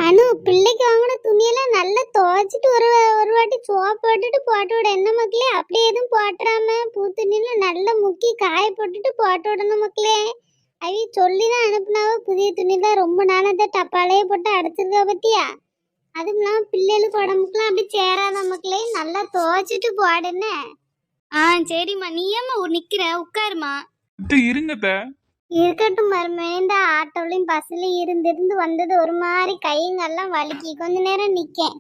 அனு, பிள்ளைக்கு வாங்கின துணியெல்லாம் நல்லா துவைச்சிட்டு ஒரு வாட்டி சோப் போட்டுட்டு போட்டு விட என்ன மக்களே. அப்படியே எதுவும் போட்டுறாம பூ துணியில நல்லா முக்கி காய போட்டுட்டு போட்டு விடணும் மக்களே. அவி சொல்லிதான் அனுப்புனாவ, புதிய துணிலாம் ரொம்ப நாள் அந்த டப்பாலையே போட்டு அடைச்சிருக்கா பத்தியா. அதுவும் இல்லாம பிள்ளைகளுக்கு உடம்புக்குலாம் அப்படி சேராத மக்களே, நல்லா துவைச்சிட்டு போடுன்னு. சரிம்மா, நீ ஏம்மா நிக்கிற, உட்காருமா. இருங்கத்த இருக்கட்டும் மருமே. இந்த ஆட்டோலையும் பஸ்லயும் இருந்து வந்தது ஒரு மாதிரி கைங்கெல்லாம் வலிக்கி கொஞ்ச நேரம் நிக்கேன்.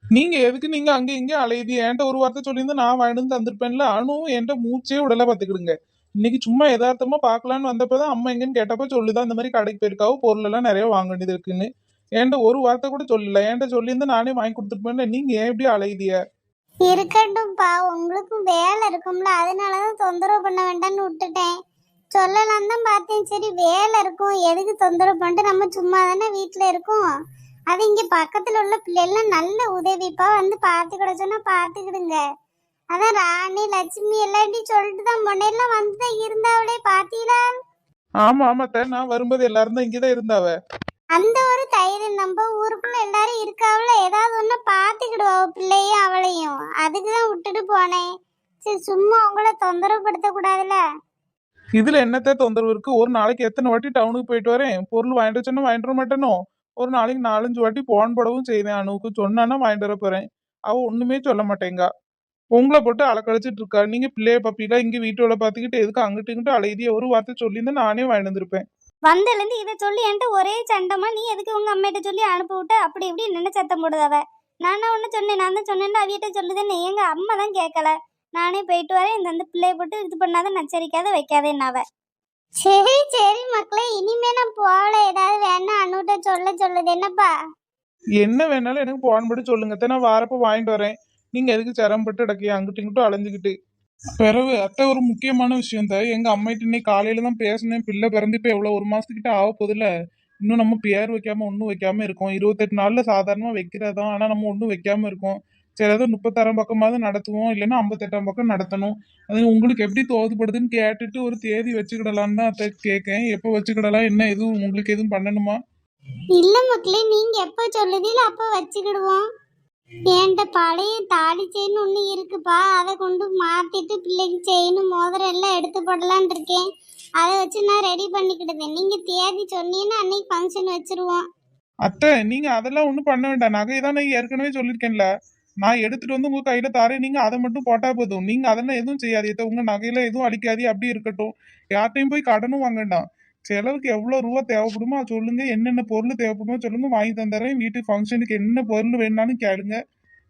நீங்க எதுக்கு நீங்க அங்க இங்க அலையுது? என்கிட்ட ஒரு வார்த்தை சொல்லியிருந்து நான் வாங்கிட்டு தந்திருப்பேன்ல. அனுவும் என்கிட்ட மூச்சே உடலை பாத்துக்கிடுங்க. இன்னைக்கு சும்மா யதார்த்தமா பாக்கலான்னு வந்தப்பதான் அம்மா எங்கன்னு கேட்டப்ப சொல்லுதான் இந்த மாதிரி கடைக்கு போயிருக்காவோ, பொருள் எல்லாம் நிறைய வாங்க வேண்டியது இருக்குன்னு. என்கிட்ட ஒரு வார்த்தை கூட சொல்லல. என்கிட்ட சொல்லியிருந்து நானே வாங்கி கொடுத்துருப்பேன்ல. நீங்க ஏன் இப்படி அலையுதிய? இருக்கட்டும்ப்பா, உங்களுக்கும் வேலை இருக்கும்ல, அதனாலதான் தொந்தரவு பண்ண வேண்டாம்னு விட்டுட்டேன். சொல்லலாம் தான் பார்த்தேன். சரி வேலை இருக்கும், எதுக்கு தொந்தரவு பண்ணிட்டு, நம்ம சும்மா தானே வீட்டுல இருக்கோம். அது இங்க பக்கத்துல உள்ள பிள்ளைலாம் நல்ல உதவிப்பா, வந்து பார்த்துக்கிட சொன்னா பார்த்துக்கிடுங்க. அதான் ராணி லட்சுமி எல்லாத்தையும் சொல்லிட்டு தான் முன்னையெல்லாம் வந்து இருந்தாவளே, பாத்தீங்களா? ஆமா ஆமாத்த, நான் வரும்போது எல்லாரும் தான் இங்கதான் இருந்தாவ. அந்த ஒரு தைரியம், நம்ம ஊருக்குள்ள எல்லாரும் இருக்காவல, ஏதாவது ஒண்ணு பாத்துக்கிடுவா பிள்ளையும் அவளையும். அதுக்குதான் விட்டுட்டு போனேன். சரி சும்மா உங்களை தொந்தரவு படுத்த கூடாதுல. இதுல என்னத்த தொந்தரவு இருக்கு? ஒரு நாளைக்கு எத்தனை வாட்டி டவுனுக்கு போயிட்டு வரேன். பொருள் வாங்கிட்டு சொன்னா வாங்கிட்டு வர மாட்டேனோ? ஒரு நாளைக்கு 4-5 வாட்டி போன் போடவும் செய்வேன். அனுவுக்கு சொன்னானா வாங்கிட்டு வர போறேன். அவ ஒண்ணுமே சொல்ல மாட்டேங்கா. உங்களை போட்டு அலக்கழிச்சிட்டு இருக்கா. நீங்க பிள்ளைய பப்பில இங்க வீட்டோட பாத்துக்கிட்டு எதுக்கு அங்கிட்டு இங்கிட்டு அலைதிய? ஒரு வார்த்தை சொல்லியிருந்தா நானே வாங்கிட்டு வந்திருப்பேன். வந்தலேருந்து இதை சொல்லி என்கிட்ட ஒரே சண்டமா, நீ எதுக்கு உங்க அம்மிட்ட சொல்லி அனுப்பி விட்ட அப்படி இப்படி நின்று சத்தம் போடுதாவ. நானா ஒண்ணு சொன்னேன், நான் தான் சொன்னேன் அவியிட்ட சொல்லுதேன்னு. எங்க அம்மா தான் கேட்கல. நானே போயிட்டு வரேன், இந்த பிள்ளைய போட்டு இது பண்ணாத, நச்சரிக்காத வைக்காதேன்னாவ. சரி சரி மக்களே, இனிமே நான் போகல. ஏதாவது வேணா அண்ணுகிட்ட சொல்லுது என்னப்பா. என்ன வேணாலும் எனக்கு போன் போட்டு சொல்லுங்க, நான் வாரப்ப வாங்கிட்டு வரேன். நீங்க எதுக்கு சிரமப்பட்டு இடக்கையா அங்கிட்டு இங்கிட்டும் அலைஞ்சுக்கிட்டு? பிறகு அத்தை, ஒரு முக்கியமான விஷயம் தான். எங்க அம்மாயிட்ட இன்னைக்கு காலையில தான் பேசினேன். பிள்ளை பிறந்து இப்ப எவ்வளவு, ஒரு மாசத்துக்கிட்ட ஆக போதில்ல. இன்னும் நம்ம பேர் வைக்காம ஒன்றும் வைக்காம இருக்கோம். 28 நாள்ல சாதாரணமா வைக்கிறதான். ஆனா நம்ம ஒன்றும் வைக்காம இருக்கோம். சரி, ஏதோ 36 பக்கமாவது நடத்துவோம், இல்லைன்னா 58 பக்கம் நடத்தணும். அது உங்களுக்கு எப்படி தோதுப்படுதுன்னு கேட்டுட்டு ஒரு தேதி வச்சுக்கிடலான்னு தான் அத்தை கேட்கேன். எப்போ வச்சுக்கிடலாம், என்ன எதுவும் உங்களுக்கு எதுவும் பண்ணணுமா? இல்ல மக்களே, நீங்க எப்ப சொல்லுதீல அப்ப வச்சுக்கிடுவோம். என்கிட்ட பழைய தாலி செயின் ஒண்ணு இருக்குப்பா, அதை கொண்டு மாத்திட்டு பிள்ளைக்கு செயின் மோதிரம் எல்லாம் எடுத்து போடலான் இருக்கேன். அதை வச்சு நான் ரெடி பண்ணிக்கிடுதேன். நீங்க தேதி சொன்னீங்கன்னா அன்னைக்கு ஃபங்க்ஷன் வச்சிருவோம். அத்தை, நீங்க அதெல்லாம் ஒண்ணும் பண்ண வேண்டாம். நகை தான் நான் ஏற்கனவே சொல்லியிருக்கேன்ல. நான் எடுத்துட்டு வந்து உங்க கையில தாரேன். நீங்க அதை மட்டும் போட்டா போதும். நீங்க அதெல்லாம் எதுவும் செய்யாதீங்க. உங்க நகையில எதுவும் அடிக்காதீ, அப்படி இருக்கட்டும். யார்ட்டையும் போய் கடனும் வாங்க வேண்டாம். செலவுக்கு எவ்வளவு ரூபா தேவைப்படுமோ சொல்லுங்க. என்னென்ன பொருள் தேவைப்படுமோ சொல்லுங்க, வாங்கி தந்துறேன். வீட்டு ஃபங்க்ஷனுக்கு என்ன பொருள் வேணாலும் கேளுங்க.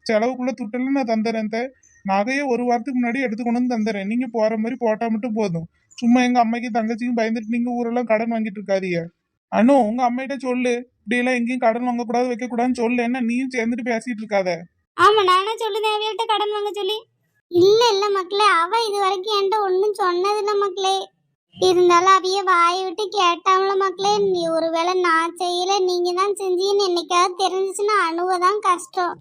செலவுக்குள்ள துட்டெல்லாம் நான் தந்துறேன். நகையை ஒரு வாரத்துக்கு முன்னாடி எடுத்து கொண்டு வந்து தந்துறேன். நீங்க போற மாதிரி போட்டா மட்டும் போதும். சும்மா எங்க அம்மைக்கு தங்கச்சிக்கும் பயந்துட்டு நீங்க ஊரெல்லாம் கடன் வாங்கிட்டு இருக்காதீங்க. அனு, உங்க அம்மையிட்ட சொல்லு, இப்படி எல்லாம் எங்கேயும் கடன் வாங்க கூடாது, வைக்க கூடாதுன்னு சொல்லு. என்ன நீயும் சேர்ந்துட்டு பேசிட்டு இருக்காத. ஆமா, நானே சொல்லுதேன் அவியல்ட்ட கடன் வாங்க சொல்லி. இல்ல மக்களே, அவ இது வரைக்கும் என்கிட்ட ஒன்னும் சொன்னதில்ல மக்களே. இருந்தாலும் அவிய வாயை விட்டு கேட்டாங்கள மக்களே. நீ ஒருவேளை நான் செய்யல, நீங்க தான் செஞ்சீங்கன்னு என்னைக்காவது தெரிஞ்சிச்சுன்னா அணுவதான் கஷ்டம்.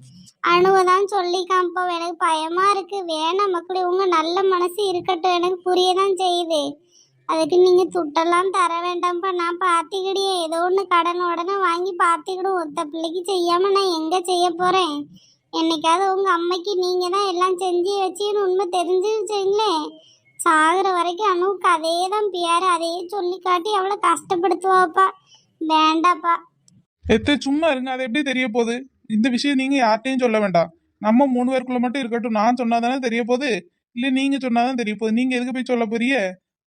அணுவதான் சொல்லி காமிப்போம். எனக்கு பயமா இருக்கு. வேணாம் மக்களே, உங்க நல்ல மனசு இருக்கட்டும், எனக்கு புரியதான் செய்யுது. அதுக்கு நீங்க துட்டெல்லாம் தர வேண்டாம்ப்பா, நான் பார்த்துக்கிடியே. ஏதோ ஒன்று கடன் உடனே வாங்கி பார்த்துக்கிடும். ஒத்த பிள்ளைக்கு செய்யாம நான் எங்க செய்ய போறேன்? என்னைக்காவது உங்க அம்மைக்கு நீங்க தான் எல்லாம் செஞ்சு வச்சுன்னு உண்மை தெரிஞ்சுங்களே, சாகுற வரைக்கும் அணுவுக்கு அதே தான் பியாரு, அதையே சொல்லி காட்டி அவளை கஷ்டப்படுத்துவாப்பா. வேண்டாப்பா. சும்மா இருங்க. அது எப்படி தெரிய போகுது? இந்த விஷயம் நீங்க யார்ட்டையும் சொல்ல வேண்டாம். நம்ம 3 பேருக்குள்ள மட்டும் இருக்கட்டும். நான் சொன்னாதானே தெரிய போகுது, இல்ல நீங்க சொன்னாதான் தெரிய போகுது. நீங்க எதுக்கு போய் சொல்ல போறிய?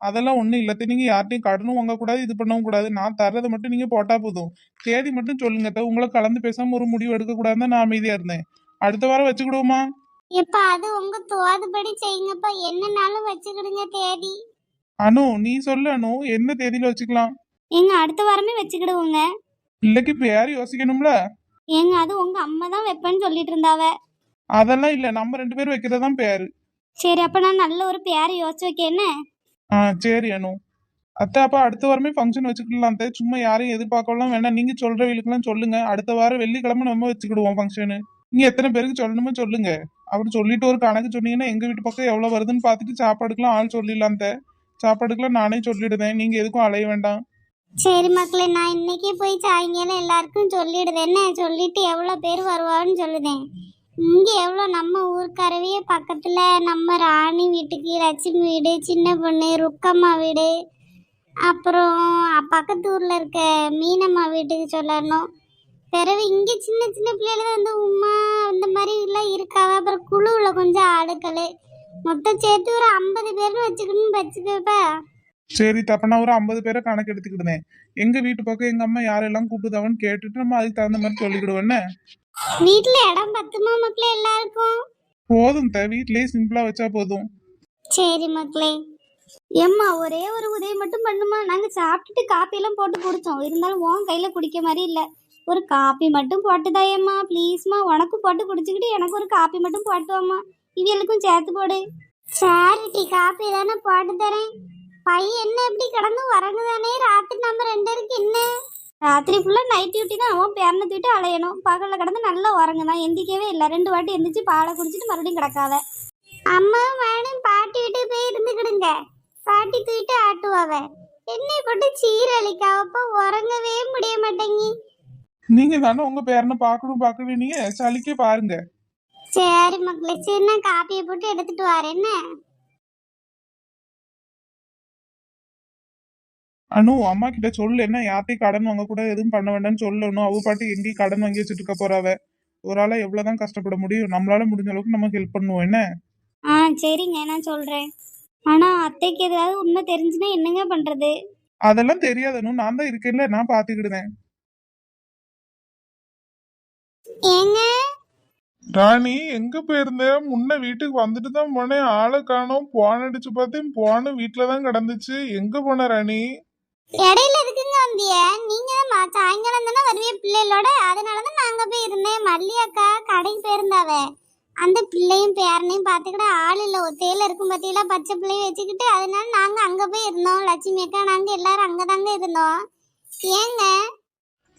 அதெல்லாம் ஒண்ணும் இல்ல. நீங்க யார்ட்டையும் கடனும் வாங்கக்கூடாது, இது பண்ணவும் கூடாது. நான் தர்றதை மட்டும் நீங்க போட்டா போதும். தேதி மட்டும் சொல்லுங்க. உங்களை கலந்து பேசாம ஒரு முடிவு எடுக்க கூடாதுன்னு நான் அமைதியா இருந்தேன். அடுத்த வாரம் வச்சுக்கிடுவோமா? இப்ப அது உங்க தோதுபடி செய்யுங்கப்பா, என்னன்னாலும் வச்சுக்கிடுங்க தேதி. அனு, நீ சொல்லு அனு, என்ன தேதியில வச்சுக்கலாம்? எங்க அடுத்த வாரமே வச்சுக்கிடுவோங்க. இல்லைக்கு இப்ப யாரு யோசிக்கணும்ல? ஏங்க அது உங்க அம்மா தான் வைப்பேன்னு சொல்லிட்டு இருந்தாவ. அதெல்லாம் இல்ல, நம்ம 2 பேரும் வைக்கிறதான் பேரு. சரி, அப்ப நான் நல்ல ஒரு பேரை யோசிச்சு வைக்க என்ன. சரி அனு. அத்தை, அப்ப அடுத்த வாரமே ஃபங்க்ஷன் வச்சுக்கலாம். சும்மா யாரையும் எதிர்பார்க்கலாம் வேண்டாம். நீங்க சொல்றவங்களுக்குலாம் சொல்லுங்க. அடுத்த வாரம் வெள்ளிக்கிழமை நம்ம வச்சுக்கிடுவோம் ஃபங்க்ஷனு. நீங்க எத்தனை பேருக்கு சொல்லணுமோ சொல்லுங்க. அப்படி சொல்லிட்டு ஒரு கணக்கு சொன்னீங்கன்னா எங்க வீட்டு பக்கம் எவ்வளவு வருதுன்னு பார்த்துட்டு சாப்பாடுக்கெல்லாம் ஆள் சொல்லிடலாம். சாப்பாடுக்கெல்லாம் நானே சொல்லிடுதேன். நீங்க எதுக்கும் அலைய வேண்டாம். சரி மக்களே, நான் இன்னைக்கே போய் சாயங்காலம் எல்லாருக்கும் சொல்லிடுதேன். என்ன சொல்லிட்டு எவ்வளோ பேர் வருவான்னு சொல்லுதேன். இங்கே எவ்வளோ நம்ம ஊருக்காரவே பக்கத்தில் நம்ம ராணி வீட்டுக்கு, லட்சுமி வீடு, சின்ன பொண்ணு ருக்கம்மா வீடு, அப்புறம் பக்கத்து ஊரில் இருக்க மீனம்மா வீட்டுக்கு சொல்லணும். பிறகு இங்கே சின்ன சின்ன பிள்ளைகள் வந்து உமா அந்த மாதிரி எல்லாம் இருக்காவ. அப்புறம் குழுவில் கொஞ்சம் ஆளுக்கள் மொத்தம் சேர்த்து ஒரு 50 பேர்னு வச்சுக்கணும்னு வச்சுக்கப்ப. சரி தப்ப நான் ஒரு 50 பேரை கணக்கு எடுத்துக்கிடுதேன். எங்க வீட்டு பக்கம் எங்க அம்மா யாரெல்லாம் கூப்பிடுதாவன்னு கேட்டுட்டு நம்ம அதுக்கு தகுந்த மாதிரி சொல்லிக்கிடுவேன்னு. வீட்டுல இடம் பத்துமா மக்களே எல்லாருக்கும்? போதும் வீட்லயே சிம்பிளா வச்சா போதும். சரி மக்களே. எம்மா ஒரே ஒரு உதவி மட்டும் பண்ணுமா? நாங்க சாப்பிட்டுட்டு காப்பி எல்லாம் போட்டு குடிச்சோம். இருந்தாலும் உன் கையில குடிக்க மாதிரி இல்ல. ஒரு காப்பி மட்டும் போட்டுதாயம்மா ப்ளீஸ்மா. உனக்கு போட்டு குடிச்சுக்கிட்டு எனக்கு ஒரு காப்பி மட்டும் போட்டுவாம்மா. இவளுக்கும் சேர்த்து போடு. சரிட்டி, காப்பி தானே போட்டு தரேன். பையன் என்ன எப்படி கிடந்து உறங்குதானே? ராத்திரி நம்ம 2 பேருக்கு என்ன? ராத்திரி ஃபுல்லா நைட் டியூட்டி தான். அவன் பேரனை தூக்கிட்டு அலையணும். பகல்ல கிடந்து நல்லா உறங்குதான். எந்திக்கவே இல்லை. 2 வாட்டி எந்திரிச்சு பாலை குடிச்சிட்டு மறுபடியும் கிடக்காத. அம்மா வேணும், பாட்டி விட்டு போய் இருந்துக்கிடுங்க. பாட்டி தூக்கிட்டு ஆட்டுவாவ. என்னை போட்டு சீரழிக்காவப்ப உறங்கவே முடிய மாட்டேங்கி. நீங்க தானே உங்க பேரனை பார்க்கணும் நீங்க சளிக்கே பாருங்க. சரி மக்களே, சரி நான் காப்பியை போட்டு எடுத்துட்டு வரேன். என்ன அனு, அம்மா கிட்ட சொல்லு, என்ன யார்ட்டையும் கடன் வாங்க கூட எதுவும் பண்ண வேண்டாம்னு சொல்லணும். அவ பாட்டு எங்கேயும் கடன் வாங்கி வச்சுட்டு இருக்க போறாவ. ஒரு ஆளா எவ்வளவுதான் கஷ்டப்பட முடியும்? நம்மளால முடிஞ்ச அளவுக்கு நம்ம ஹெல்ப் பண்ணுவோம். என்ன? சரிங்க, நான் சொல்றேன். ஆனா அத்தைக்கு ஏதாவது உண்மை தெரிஞ்சுன்னா என்னங்க பண்றது? அதெல்லாம் தெரியாதனு, நான் தான் இருக்கேன்ல, நான் பாத்துக்கிடுதேன். ஏங்க ராணி, எங்க போயிருந்த? முன்ன வீட்டுக்கு வந்துட்டு தான் போனேன். ஆளை காணோம். போன் அடிச்சு பார்த்தேன், போன வீட்டுலதான் கிடந்துச்சு. எங்க போன ராணி? இடையில இருக்குங்க வந்திய. நீங்க தான் சாயங்காலம் தானே வருவிய பிள்ளைகளோட. அதனாலதான் நாங்க போய் இருந்தேன். மல்லி அக்கா கடைக்கு போயிருந்தாவ. அந்த பிள்ளையும் பேரனையும் பார்த்துக்கிட்ட ஆள் இல்லை. ஒத்தையில இருக்கும் பத்தியில பச்சை பிள்ளையும் வச்சுக்கிட்டு. அதனால நாங்க அங்க போய் இருந்தோம். லட்சுமி அக்கா நாங்க எல்லாரும் அங்கதாங்க இருந்தோம். ஏங்க?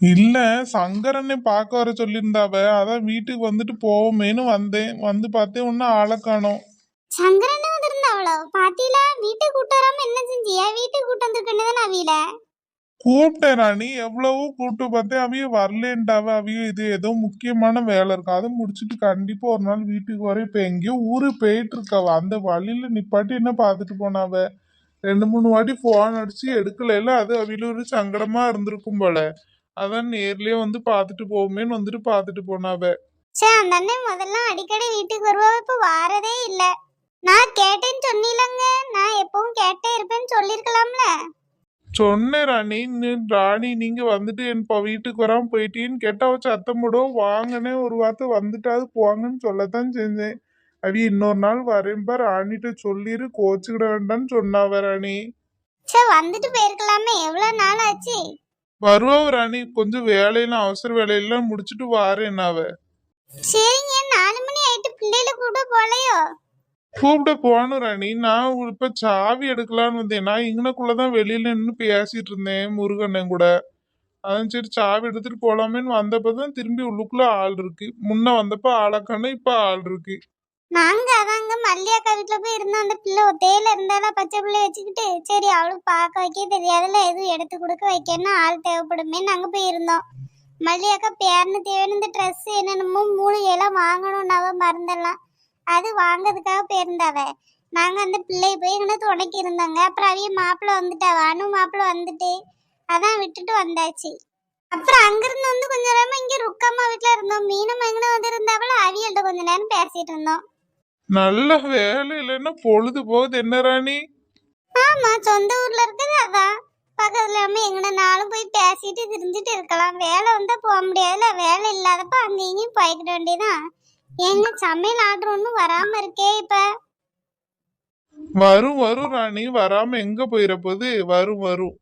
இல்ல, சங்கரனை பார்க்க வர சொல்லியிருந்தாவ. அதான் வீட்டுக்கு வந்துட்டு போவோமேனு வந்தேன். வந்து பார்த்தேன், ஒன்னும் ஆளை காணோம். சங்கரனே வந்திருந்தாவளோ? பாத்தீங்களா? வீட்டுக்கு கூட்டு வராம என்ன செஞ்சியா? வீட்டுக்கு கூட்டு வந்திருக்கேன்னு அவியில கூப்பிட்டேன் ராணி, எவ்வளவோ கூப்பிட்டு பார்த்தேன். அவைய வரலேன்டாவ. அவைய இது ஏதோ முக்கியமான வேலை இருக்கு, அதை முடிச்சுட்டு கண்டிப்பா ஒரு நாள் வீட்டுக்கு வர. இப்ப எங்கேயோ ஊருக்கு போயிட்டு இருக்காவ. அந்த வழியில நிப்பாட்டி என்ன பார்த்துட்டு போனாவ. 2-3 வாட்டி போன் அடிச்சு எடுக்கல. அது அவையில ஒரு சங்கடமா இருந்திருக்கும் போல. அதான் நேர்லயே வந்து பார்த்துட்டு போவோமேன்னு வந்துட்டு பார்த்துட்டு போனாவ. அந்த அண்ணன் முதல்ல அடிக்கடி வீட்டுக்கு வருவா. இப்ப வாரதே இல்ல. நான் கேட்டேன்னு சொன்னீலங்க. நான் எப்பவும் கேட்டே இருப்பேன்னு சொல்லிருக்கலாம்ல. சொன்னேன் ராணி. ராணி, நீங்க வந்துட்டு என் வீட்டுக்கு வராம போயிட்டீன்னு கேட்டா வச்சு அத்தம் போடுவோம். வாங்கினே ஒரு வார்த்தை வந்துட்டாது போவாங்கன்னு சொல்லத்தான் செஞ்சேன். அவி இன்னொரு நாள் வரேன்பா, ராணிட்ட சொல்லிரு, கோச்சுக்கிட வேண்டாம்னு சொன்னாவ ராணி. வந்துட்டு போயிருக்கலாமே. எவ்வளவு நாள் ஆச்சு? வருவாவ ராணி, கொஞ்சம் வேலையெல்லாம் அவசர வேலையெல்லாம் முடிச்சுட்டு வாரேன் அவ. சரிங்க, 4 மணி ஆயிட்டு. பிள்ளைல கூட போலையோ? கூப்பிட போகணும் ராணி. நான் இப்ப சாவி எடுக்கலான்னு வந்தேன். நான் இங்கனக்குள்ளதான் வெளியில நின்று பேசிட்டு இருந்தேன் முருகண்ணன் கூட. அதான் சரி சாவி எடுத்துட்டு போலாமேன்னு வந்தப்பதான் திரும்பி உள்ளுக்குள்ள ஆள் இருக்கு. முன்ன வந்தப்ப ஆளக்கான, இப்ப ஆள் இருக்கு. நாங்க அதாங்க மல்லியாக்கா வீட்டுல போய் இருந்தோம். அந்த பிள்ளை ஒத்தையில இருந்தாலும் பச்சை பிள்ளை வச்சுக்கிட்டு, சரி அவளுக்கு பார்க்க வைக்க தெரியாதுல, எதுவும் எடுத்து கொடுக்க வைக்கணும் ஆள் தேவைப்படுமே நாங்க போய் இருந்தோம். மல்லியாக்கா பேரனு தேவையான இந்த ட்ரெஸ் என்னென்னமோ மூலிகையெல்லாம் வாங்கணும்னாவ, மருந்தெல்லாம் அது வாங்கிறதுக்காக போயிருந்தாவ. நாங்க அந்த பிள்ளைய போய் எங்கன்னா துணைக்கி இருந்தோங்க. அப்புறம் அவைய மாப்பிள்ளை வந்துட்டாவ. அனு மாப்பிள்ளை வந்துட்டு அதான் விட்டுட்டு வந்தாச்சு. அப்புறம் அங்கிருந்து வந்து கொஞ்ச நேரமா இங்க ருக்கம்மா வீட்டுல இருந்தோம். மீனம்மா எங்கன்னா வந்து இருந்தாவள, அவியல்கிட்ட கொஞ்ச நேரம் பேசிட்டு இருந்தோம். நல்ல வேலை இல்லைன்னா பொழுது போகுது. என்ன ராணி? ஆமா, சொந்த ஊர்ல இருக்குது. அதான் பக்கத்துல நம்ம எங்கனாலும் போய் பேசிட்டு திரிஞ்சிட்டு இருக்கலாம். வேலை வந்தா போக முடியாதுல. வேலை இல்லாதப்ப அங்க இங்கேயும் போய்க்கிட வேண்டியதான். எங்க சமையல் ஆர்டர் ஒன்றும் வராம இருக்கே இப்ப. வரும் வரும் ராணி, வராம எங்க போயிட போகுது? வரும் வரும்.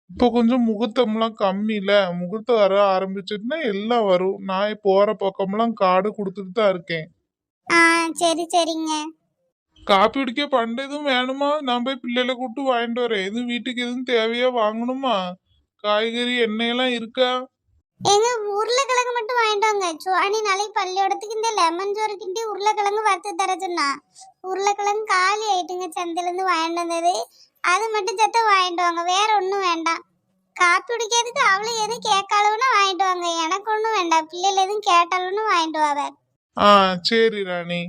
இப்போ கொஞ்சம் முகூர்த்தம்லாம் கம்மியில. முகூர்த்தம் வர ஆரம்பிச்சிட்டுனா எல்லாம் வரும். நான் போற பக்கம்லாம் காடு கொடுத்துட்டு தான் இருக்கேன். சரி சரிங்க. காப்பி குடிக்க பண்டு எதுவும் வேணுமா? நான் போய் பிள்ளைகளை கூப்பிட்டு வாங்கிட்டு வரேன். எதுவும் வீட்டுக்கு எதுவும் தேவையா வாங்கணுமா? காய்கறி எண்ணெயெல்லாம் இருக்கா? எங்க உருளைக்கிழங்கு மட்டும் வாங்கிட்டோங்க. சுவாணி நாளைக்கு பள்ளியோடத்துக்கு இந்த லெமன் சோறு கிண்டி உருளைக்கிழங்கு வறுத்து தர சொன்னா. உருளைக்கிழங்கு காலி ஆயிட்டுங்க, சந்தையில இருந்து வாங்கிட்டு வந்தது. அது மட்டும் சத்த வாங்கிட்டு வாங்க, வேற ஒன்றும் வேண்டாம். காப்பி குடிக்கிறதுக்கு அவளை எதுவும் கேட்காளுன்னா வாங்கிட்டு வாங்க, எனக்கு ஒன்றும் வேண்டாம். பிள்ளைகள் எதுவும் கேட்டாலும்னு வாங்கிட்டு வாங்க. சரி ராணி.